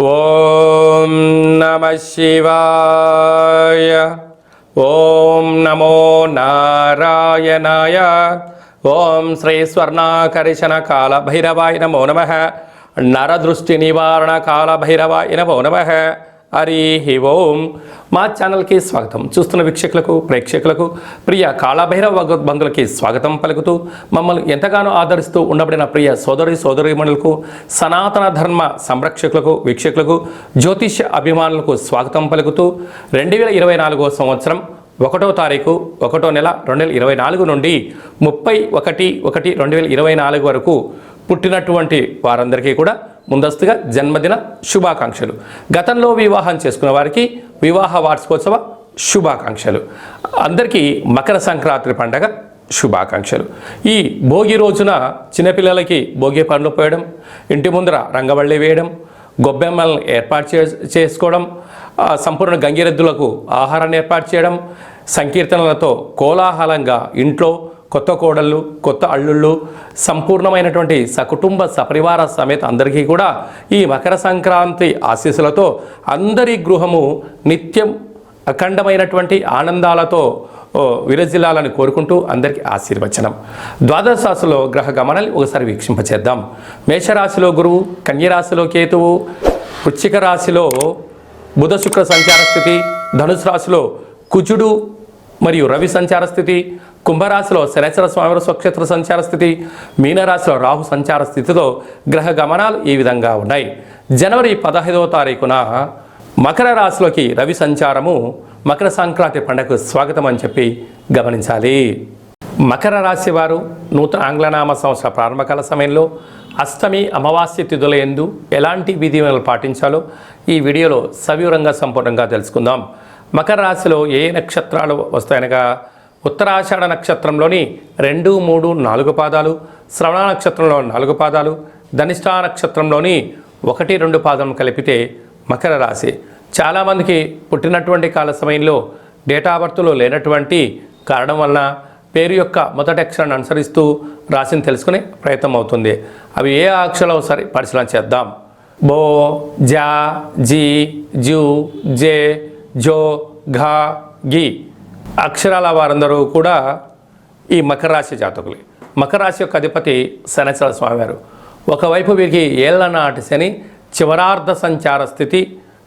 ఓం నమః శివాయ. ఓం నమో నారాయణాయ. ఓం శ్రీ స్వర్ణాకర్షణ కాల భైరవాయ నమో నమః. నరదృష్టి నివారణ కాల భైరవాయ నమో నమః. హరి ఓం. మా ఛానల్కి స్వాగతం. చూస్తున్న వీక్షకులకు ప్రేక్షకులకు ప్రియ కాళభైరవ బంధువులకి స్వాగతం పలుకుతూ మమ్మల్ని ఎంతగానో ఆదరిస్తూ ఉండబడిన ప్రియ సోదరీమణులకు సనాతన ధర్మ సంరక్షకులకు వీక్షకులకు జ్యోతిష్య అభిమానులకు స్వాగతం పలుకుతూ 2024 సంవత్సరం 1వ తారీఖు 1వ నెల 2024 నుండి 31/1/2024 వరకు పుట్టినటువంటి వారందరికీ కూడా ముందస్తుగా జన్మదిన శుభాకాంక్షలు. గతంలో వివాహం చేసుకున్న వారికి వివాహ వార్షికోత్సవ శుభాకాంక్షలు. అందరికీ మకర సంక్రాంతి పండగ శుభాకాంక్షలు. ఈ భోగి రోజున చిన్నపిల్లలకి భోగి పండ్లు పోయడం, ఇంటి ముందర రంగవల్లి వేయడం, గొబ్బెమ్మలను ఏర్పాటు చేసుకోవడం, సంపూర్ణ గంగిరెద్దులకు ఆహారాన్ని ఏర్పాటు చేయడం, సంకీర్తనలతో కోలాహలంగా ఇంట్లో కొత్త కోడళ్ళు కొత్త అల్లుళ్ళు సంపూర్ణమైనటువంటి సకుటుంబ సపరివార సమేత అందరికీ కూడా ఈ మకర సంక్రాంతి ఆశీస్సులతో అందరి గృహము నిత్యం అఖండమైనటువంటి ఆనందాలతో విరజిల్లాలని కోరుకుంటూ అందరికీ ఆశీర్వచనం. ద్వాదశ రాశిలో గ్రహ గమనాలు ఒకసారి వీక్షింపచేద్దాం. మేషరాశిలో గురువు, కన్యరాశిలో కేతువు, వృశ్చిక రాశిలో బుధ శుక్ర సంచార స్థితి, ధనుసు రాశిలో కుజుడు మరియు రవి సంచార స్థితి, కుంభరాశిలో శనేశ్వర స్వామి స్వక్షేత్ర సంచార స్థితి, మీనరాశిలో రాహు సంచార స్థితితో గ్రహ గమనాలు ఈ విధంగా ఉన్నాయి. జనవరి 15వ తారీఖున మకర రాశిలోకి రవి సంచారము మకర సంక్రాంతి పండుగకు స్వాగతం అని చెప్పి గమనించాలి. మకర రాశి వారు నూతన ఆంగ్లనామ సంవత్సర ప్రారంభకాల సమయంలో అష్టమి అమావాస్య తిథుల యందు ఎలాంటి విధులను పాటించాలో ఈ వీడియోలో సవివరంగా సంపూర్ణంగా తెలుసుకుందాం. మకర రాశిలో ఏ నక్షత్రాలు వస్తాయనగా ఉత్తరాషాఢ నక్షత్రంలోని 2, 3, 4 పాదాలు, శ్రవణ నక్షత్రంలో 4 పాదాలు, ధనిష్ఠా నక్షత్రంలోని 1, 2 పాదం కలిపితే మకర రాశి. చాలామందికి పుట్టినటువంటి కాల సమయంలో డేటా బర్త్లో లేనటువంటి కారణం వలన పేరు యొక్క మొదటి అక్షరాన్ని అనుసరిస్తూ రాశిని తెలుసుకునే ప్రయత్నం అవుతుంది. అవి ఏ అక్షరాలు సరి పరిశీలన చేద్దాం. బో, జా, జీ, జూ, జే, జో, ఘా, గి అక్షరాల వారందరూ కూడా ఈ మకర రాశి జాతకులే. మకర రాశి యొక్క అధిపతి శనేశ్వర స్వామివారు. ఒకవైపు వీరికి ఏళ్ల నాటి శని చివరార్ధ సంచార స్థితి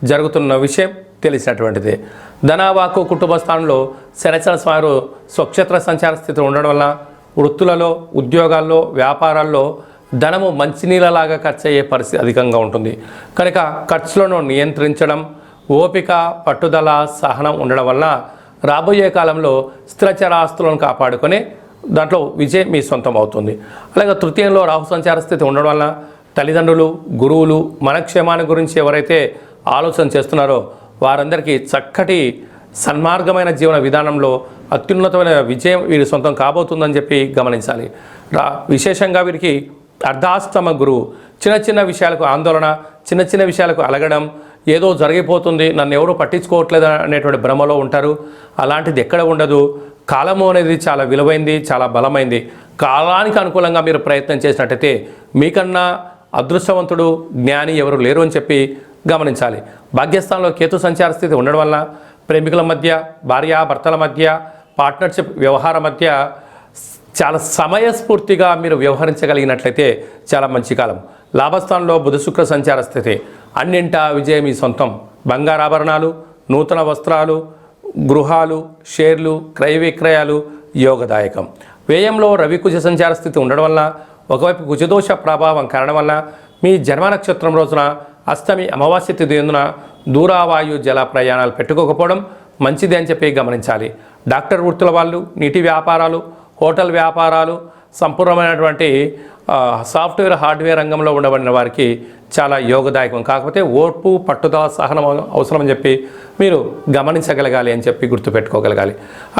జరుగుతున్న విషయం తెలిసినటువంటిదే. ధనవాకు కుటుంబ స్థానంలో శనేశ్వర స్వామివారు స్వక్షేత్ర సంచార స్థితి ఉండడం వల్ల వృత్తులలో, ఉద్యోగాల్లో, వ్యాపారాల్లో ధనము మంచినీళ్ళలాగా ఖర్చు అయ్యే పరిస్థితి అధికంగా ఉంటుంది. కనుక ఖర్చులను నియంత్రించడం, ఓపిక, పట్టుదల, సహనం ఉండడం వల్ల రాబోయే కాలంలో స్థిరచరాస్తులను కాపాడుకొని దాంట్లో విజయం మీ సొంతం అవుతుంది. అలాగే తృతీయంలో రాహు సంచార స్థితి ఉండడం వల్ల తల్లిదండ్రులు, గురువులు మన క్షేమాన్ని గురించి ఎవరైతే ఆలోచన చేస్తున్నారో వారందరికీ చక్కటి సన్మార్గమైన జీవన విధానంలో అత్యున్నతమైన విజయం వీరి సొంతం కాబోతుందని చెప్పి గమనించాలి. విశేషంగా వీరికి అర్ధాష్టమ గురువు చిన్న చిన్న విషయాలకు ఆందోళన, చిన్న చిన్న విషయాలకు అలగడం, ఏదో జరిగిపోతుంది, నన్ను ఎవరూ పట్టించుకోవట్లేదు అనేటువంటి భ్రమలో ఉంటారు. అలాంటిది ఎక్కడ ఉండదు. కాలము అనేది చాలా విలువైంది, చాలా బలమైంది. కాలానికి అనుకూలంగా మీరు ప్రయత్నం చేసినట్టయితే మీకన్నా అదృష్టవంతుడు, జ్ఞాని ఎవరు లేరు అని చెప్పి గమనించాలి. భాగ్యస్థానంలో కేతు సంచార స్థితి ఉండడం వల్ల ప్రేమికుల మధ్య, భార్యాభర్తల మధ్య, పార్ట్నర్షిప్ వ్యవహారం మధ్య చాలా సమయస్ఫూర్తిగా మీరు వ్యవహరించగలిగినట్లయితే చాలా మంచి కాలం. లాభస్థానంలో బుధ శుక్ర సంచార స్థితి, అన్నింటా విజయం మీ సొంతం. బంగారాభరణాలు, నూతన వస్త్రాలు, గృహాలు, షేర్లు, క్రయ విక్రయాలు యోగదాయకం. వ్యయంలో రవి కుజ సంచార స్థితి ఉండడం వల్ల ఒకవైపు కుజదోష ప్రభావం కారణం వల్ల మీ జన్మ నక్షత్రం రోజున అష్టమి అమావాస్య తిథి ఎందున దూరావాయు జల ప్రయాణాలు పెట్టుకోకపోవడం మంచిది అని చెప్పి గమనించాలి. డాక్టర్ వృత్తుల వాళ్ళు, నీటి వ్యాపారాలు, హోటల్ వ్యాపారాలు, సంపూర్ణమైనటువంటి సాఫ్ట్వేర్, హార్డ్వేర్ రంగంలో ఉండబడిన వారికి చాలా యోగదాయకం. కాకపోతే ఓర్పు, పట్టుదల, సహనం అవసరం అని చెప్పి మీరు గమనించగలగాలి అని చెప్పి గుర్తుపెట్టుకోగలగాలి.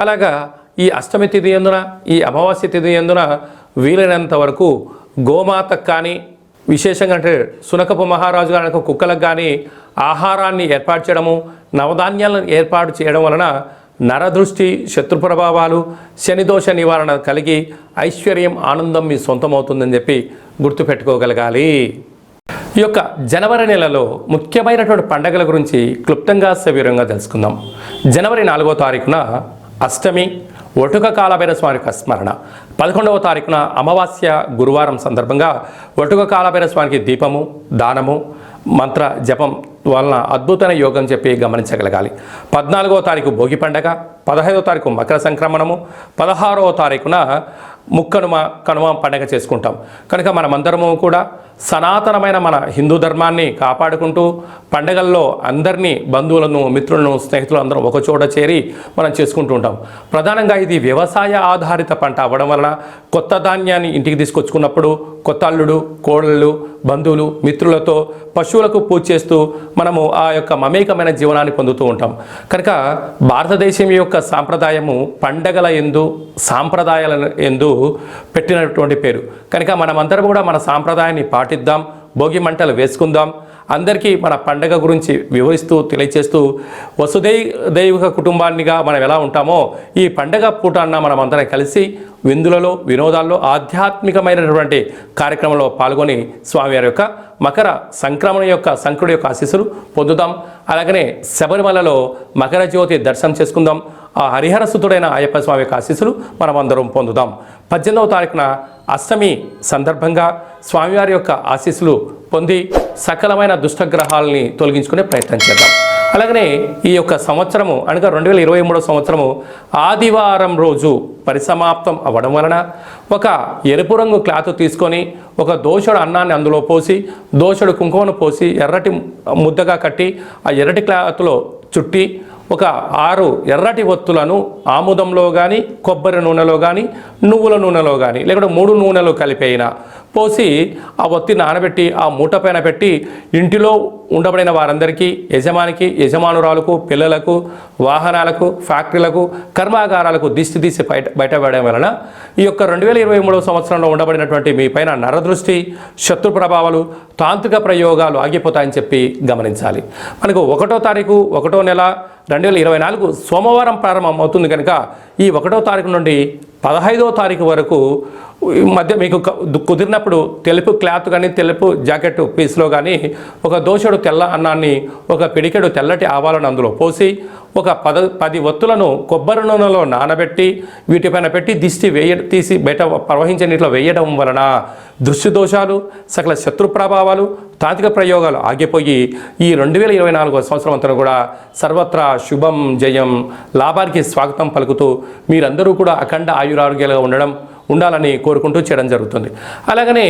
అలాగా ఈ అష్టమి తిథి ఎందున, ఈ అమావాస్య తిథి ఎందున వీలైనంత వరకు గోమాతకు కానీ, విశేషంగా అంటే సునకపు మహారాజు గారి కుక్కలకు కానీ ఆహారాన్ని ఏర్పాటు చేయడము, నవధాన్యాలను ఏర్పాటు చేయడం వలన నరదృష్టి, శత్రు ప్రభావాలు, శనిదోష నివారణ కలిగి ఐశ్వర్యం, ఆనందం మీ సొంతమవుతుందని చెప్పి గుర్తుపెట్టుకోగలగాలి. ఈ యొక్క జనవరి నెలలో ముఖ్యమైనటువంటి పండుగల గురించి క్లుప్తంగా సవివరంగా తెలుసుకుందాం. జనవరి 4వ తారీఖున అష్టమి, ఒటుక కాలభైరవ స్వామి యొక్క స్మరణ. 11వ తారీఖున అమావాస్య గురువారం సందర్భంగా ఒటుక కాలభైరవ స్వామికి దీపము, దానము, మంత్ర జపం వలన అద్భుతమైన యోగం చెప్పి గమనించగలగాలి. 14వ తారీఖు భోగి పండగ, 15వ తారీఖు మకర సంక్రమణము, 16వ తారీఖున కనుమ పండగ చేసుకుంటాం. కనుక మనమందరము కూడా సనాతనమైన మన హిందూ ధర్మాన్ని కాపాడుకుంటూ పండగల్లో అందరినీ బంధువులను, మిత్రులను, స్నేహితులు అందరం ఒకచోట చేరి మనం చేసుకుంటూ ఉంటాం. ప్రధానంగా ఇది వ్యవసాయ ఆధారిత పంట అవ్వడం వలన కొత్త ధాన్యాన్ని ఇంటికి తీసుకొచ్చుకున్నప్పుడు కొత్త అల్లుడు, కోడళ్ళు, బంధువులు, మిత్రులతో పశువులకు పూజ చేస్తూ మనము ఆ యొక్క మమేకమైన జీవనాన్ని పొందుతూ ఉంటాం. కనుక భారతదేశం యొక్క సాంప్రదాయము పండగల యందు, సాంప్రదాయాల యందు పెట్టినటువంటి పేరు. కనుక మనమందరం కూడా మన సాంప్రదాయాన్ని పాటిద్దాం, భోగి మంటలు వేసుకుందాం, అందరికీ మన పండగ గురించి వివరిస్తూ తెలియచేస్తూ వసుదైవిక కుటుంబాన్నిగా మనం ఎలా ఉంటామో ఈ పండగ పూట అన్న మనం అందరం కలిసి విందులలో, వినోదాల్లో, ఆధ్యాత్మికమైనటువంటి కార్యక్రమంలో పాల్గొని స్వామివారి యొక్క మకర సంక్రమణ యొక్క సంకుడి యొక్క ఆశీస్సులు పొందుదాం. అలాగనే శబరిమలలో మకర జ్యోతి దర్శనం చేసుకుందాం. ఆ హరిహరసుతుడైన అయ్యప్ప స్వామి యొక్క ఆశీస్సులు మనం అందరం పొందుదాం. 18వ తారీఖున అష్టమి సందర్భంగా స్వామివారి యొక్క ఆశీస్సులు పొంది సకలమైన దుష్టగ్రహాలని తొలగించుకునే ప్రయత్నం చేద్దాం. అలాగనే ఈ యొక్క సంవత్సరము అనగా 2023 సంవత్సరము ఆదివారం రోజు పరిసమాప్తం అవ్వడం వలన ఒక ఎరుపు రంగు క్లాత్ తీసుకొని ఒక దోషుడు అన్నాన్ని అందులో పోసి, దోషుడు కుంకుమను పోసి ఎర్రటి ముద్దగా కట్టి ఆ ఎర్రటి క్లాత్లో చుట్టి ఒక 6 ఎర్రటి ఒత్తులను ఆముదంలో కానీ, కొబ్బరి నూనెలో కానీ, నువ్వుల నూనెలో కానీ, లేకుంటే 3 నూనెలు కలిపైనా పోసి ఆ ఒత్తి నానబెట్టి ఆ మూట పైన పెట్టి ఇంటిలో ఉండబడిన వారందరికీ, యజమానికి, యజమానురాలకు, పిల్లలకు, వాహనాలకు, ఫ్యాక్టరీలకు, కర్మాగారాలకు దిష్టి తీసి బయటపడడం వలన ఈ యొక్క 2023 సంవత్సరంలో ఉండబడినటువంటి మీ పైన నరదృష్టి, శత్రు ప్రభావాలు, తాంత్రిక ప్రయోగాలు ఆగిపోతాయని చెప్పి గమనించాలి. మనకు 1వ తారీఖు 1వ నెల 2024 సోమవారం ప్రారంభం అవుతుంది. కనుక ఈ 1వ తారీఖు నుండి 15వ తారీఖు వరకు మధ్య మీకు కుదిరినప్పుడు తెలుపు క్లాత్ కానీ, తెలుపు జాకెట్ పీస్లో కానీ ఒక దోషుడు తెల్ల అన్నాన్ని, ఒక పిడికెడు తెల్లటి ఆవాలను అందులో పోసి ఒక 10 ఒత్తులను కొబ్బరి నూనెలో నానబెట్టి వీటిపైన పెట్టి తీసి బయట ప్రవహించే నీటిలో వేయడం వలన దృష్టి దోషాలు, సకల శత్రు ప్రభావాలు, తాంత్రిక ప్రయోగాలు ఆగిపోయి ఈ 2024 సంవత్సరం అంతా కూడా సర్వత్రా శుభం, జయం, లాభానికి స్వాగతం పలుకుతూ మీరందరూ కూడా అఖండ ఆయురారోగ్యాలుగా ఉండాలని కోరుకుంటూ చేయడం జరుగుతుంది. అలాగనే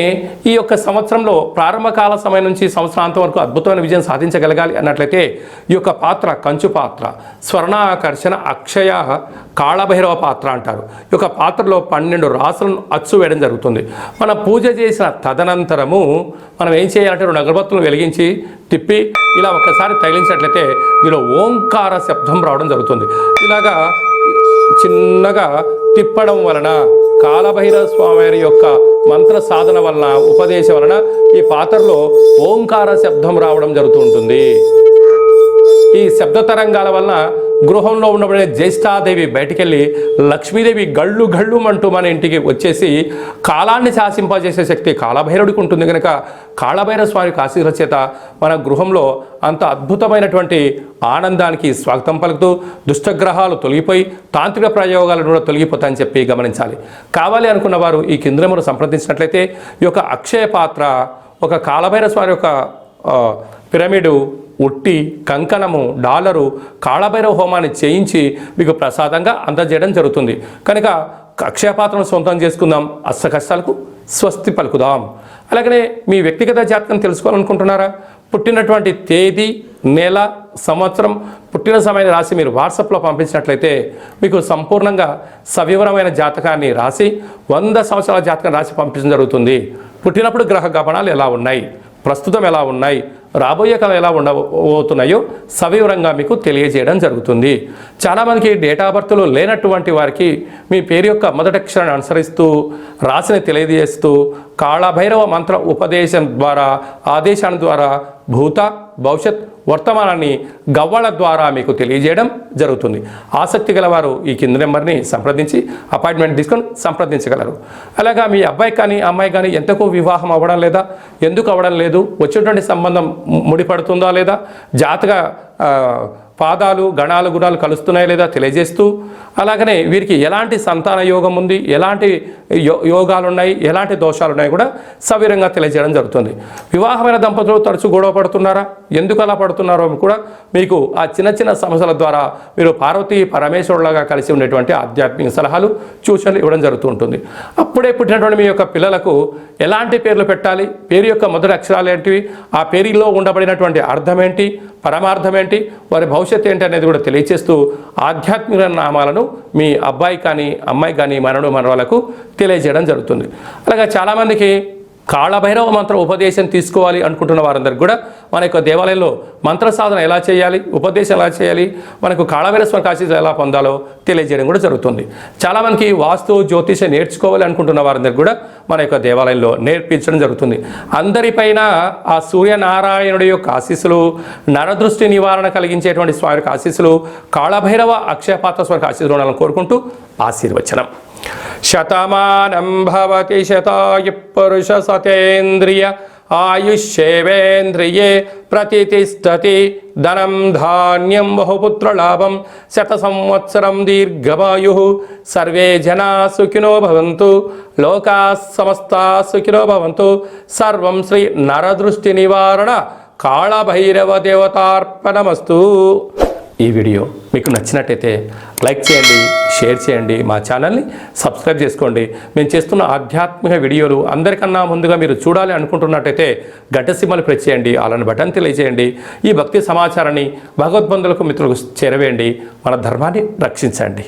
ఈ యొక్క సంవత్సరంలో ప్రారంభకాల సమయం నుంచి సంవత్సరాంతం వరకు అద్భుతమైన విజయం సాధించగలగాలి అన్నట్లయితే ఈ యొక్క పాత్ర కంచు పాత్ర, స్వర్ణాకర్షణ అక్షయ కాళభైరవ పాత్ర అంటారు. ఈ యొక్క పాత్రలో 12 రాసులను అచ్చు వేయడం జరుగుతుంది. మనం పూజ చేసిన తదనంతరము మనం ఏం చేయాలంటే 2 అగరబత్తులను వెలిగించి తిప్పి ఇలా ఒకసారి తగిలించినట్లయితే దీనిలో ఓంకార శబ్దం రావడం జరుగుతుంది. ఇలాగా చిన్నగా తిప్పడం వలన కాళభైరవ స్వామి యొక్క మంత్ర సాధన వలన, ఉపదేశం వలన ఈ పాత్రలో ఓంకార శబ్దం రావడం జరుగుతూ ఉంటుంది. ఈ శబ్ద తరంగాల వలన గృహంలో ఉండబడే జ్యేష్ఠాదేవి బయటికెళ్ళి లక్ష్మీదేవి గళ్ళు గళ్ళు అంటూ మన ఇంటికి వచ్చేసి కాలాన్ని శాసింపజేసే శక్తి కాళభైరవుడికి ఉంటుంది. కనుక కాళభైరవ స్వామికి ఆశీర్వాద చేత మన గృహంలో అంత అద్భుతమైనటువంటి ఆనందానికి స్వాగతం పలుకుతూ దుష్టగ్రహాలు తొలగిపోయి తాంత్రిక ప్రయోగాలు కూడా తొలగిపోతాయని చెప్పి గమనించాలి. కావాలి అనుకున్న వారు ఈ కింద నెంబర్ సంప్రదించినట్లయితే ఈ యొక్క అక్షయ పాత్ర, ఒక కాళభైరవ స్వామి యొక్క పిరమిడు, ఉట్టి, కంకణము, డాలరు, కాళభైరవ హోమాన్ని చేయించి మీకు ప్రసాదంగా అందజేయడం జరుగుతుంది. కనుక అక్షయపాత్రను సొంతం చేసుకుందాం, అష్ట కష్టాలకు స్వస్తి పలుకుదాం. అలాగనే మీ వ్యక్తిగత జాతకం తెలుసుకోవాలనుకుంటున్నారా? పుట్టినటువంటి తేదీ, నెల, సంవత్సరం, పుట్టిన సమయాన్ని రాసి మీరు వాట్సాప్లో పంపించినట్లయితే మీకు సంపూర్ణంగా సవివరమైన జాతకాన్ని రాసి 100 సంవత్సరాల జాతకాన్ని రాసి పంపించడం జరుగుతుంది. పుట్టినప్పుడు గ్రహ గమనాలు ఎలా ఉన్నాయి, ప్రస్తుతం ఎలా ఉన్నాయి, రాబోయే కాలం ఎలా ఉండబోతున్నాయో సవివరంగా మీకు తెలియజేయడం జరుగుతుంది. చాలామందికి డేట్ ఆఫ్ బర్త్లు లేనటువంటి వారికి మీ పేరు యొక్క మొదటి అక్షరాన్ని అనుసరిస్తూ రాశిని తెలియజేస్తూ కాళభైరవ మంత్ర ఉపదేశం ద్వారా, ఆదేశాల ద్వారా భూత, భవిష్యత్, వర్తమానాన్ని గవ్వల ద్వారా మీకు తెలియజేయడం జరుగుతుంది. ఆసక్తి గలవారు ఈ కింది నెంబర్ని సంప్రదించి అపాయింట్మెంట్ తీసుకొని సంప్రదించగలరు. అలాగా మీ అబ్బాయి కానీ అమ్మాయి కానీ ఎంతకు వివాహం అవ్వడం లేదా, ఎందుకు అవ్వడం లేదు, వచ్చేటువంటి సంబంధం ముడిపడుతుందా లేదా, జాతక పాదాలు గణాలు గుణాలు కలుస్తున్నాయా లేదా తెలియజేస్తూ, అలాగనే వీరికి ఎలాంటి సంతాన యోగం ఉంది, ఎలాంటి యోగాలు ఉన్నాయి, ఎలాంటి దోషాలు ఉన్నాయి కూడా సవివరంగా తెలియజేయడం జరుగుతుంది. వివాహమైన దంపతులు తరచూ గొడవ పడుతున్నారా, ఎందుకు అలా పడుతున్నారో కూడా మీకు ఆ చిన్న చిన్న సమస్యల ద్వారా మీరు పార్వతీ పరమేశ్వరులాగా కలిసి ఉండేటువంటి ఆధ్యాత్మిక సలహాలు సూచనలు ఇవ్వడం జరుగుతూ ఉంటుంది. అప్పుడే పుట్టినటువంటి మీ యొక్క పిల్లలకు ఎలాంటి పేర్లు పెట్టాలి, పేరు యొక్క మొదటి అక్షరాలు ఏంటివి, ఆ పేరులో ఉండబడినటువంటి అర్థం ఏంటి, పరమార్థం ఏంటి, వారి భవిష్యత్తు ఏంటి అనేది కూడా తెలియచేస్తూ ఆధ్యాత్మిక నామాలను మీ అబ్బాయి కానీ అమ్మాయి కానీ మనవాళ్ళకు తెలియజేయడం జరుగుతుంది. అలాగే చాలామందికి కాళభైరవ మంత్ర ఉపదేశం తీసుకోవాలి అనుకుంటున్న వారందరికీ కూడా మన యొక్క దేవాలయంలో మంత్ర సాధన ఎలా చేయాలి, ఉపదేశం ఎలా చేయాలి, మనకు కాళభైరవ స్వామి ఆశీస్సులు ఎలా పొందాలో తెలియజేయడం కూడా జరుగుతుంది. చాలామందికి వాస్తు జ్యోతిషం నేర్చుకోవాలి అనుకుంటున్న వారందరికీ కూడా మన యొక్క దేవాలయంలో నేర్పించడం జరుగుతుంది. అందరిపైన ఆ సూర్యనారాయణుడి యొక్క ఆశీస్సులు, నరదృష్టి నివారణ కలిగించేటువంటి స్వామి యొక్క ఆశీస్సులు, కాళభైరవ అక్షయపాత్ర స్వామి ఆశీస్సులు ఉండాలని కోరుకుంటూ ఆశీర్వచనం. శతమానం భవతి శతాయు పురుష సతేంద్రియ ఆయుష్యేవేంద్రియే ప్రతిష్టతి ధనం ధాన్యం బహుపుత్రలాభం శత సంవత్సరం దీర్ఘమాయు సర్వే జనా సుఖినో భవంతు లోకా సమస్తా సుఖినో భవంతు. సర్వం శ్రీ నరదృష్టి నివారణ కాళభైరవ దేవతార్పణమస్తు. ఈ వీడియో మీకు నచ్చినట్టయితే లైక్ చేయండి, షేర్ చేయండి, మా ఛానల్ని సబ్స్క్రైబ్ చేసుకోండి. మేము చేస్తున్న ఆధ్యాత్మిక వీడియోలు అందరికన్నా ముందుగా మీరు చూడాలి అనుకుంటున్నట్టయితే గంట సింబల్ ప్రెస్ చేయండి, అలాని బటన్ తెలియజేయండి. ఈ భక్తి సమాచారాన్ని భగవద్బంధులకు మిత్రులకు చేరవేయండి. మన ధర్మాన్ని రక్షించండి.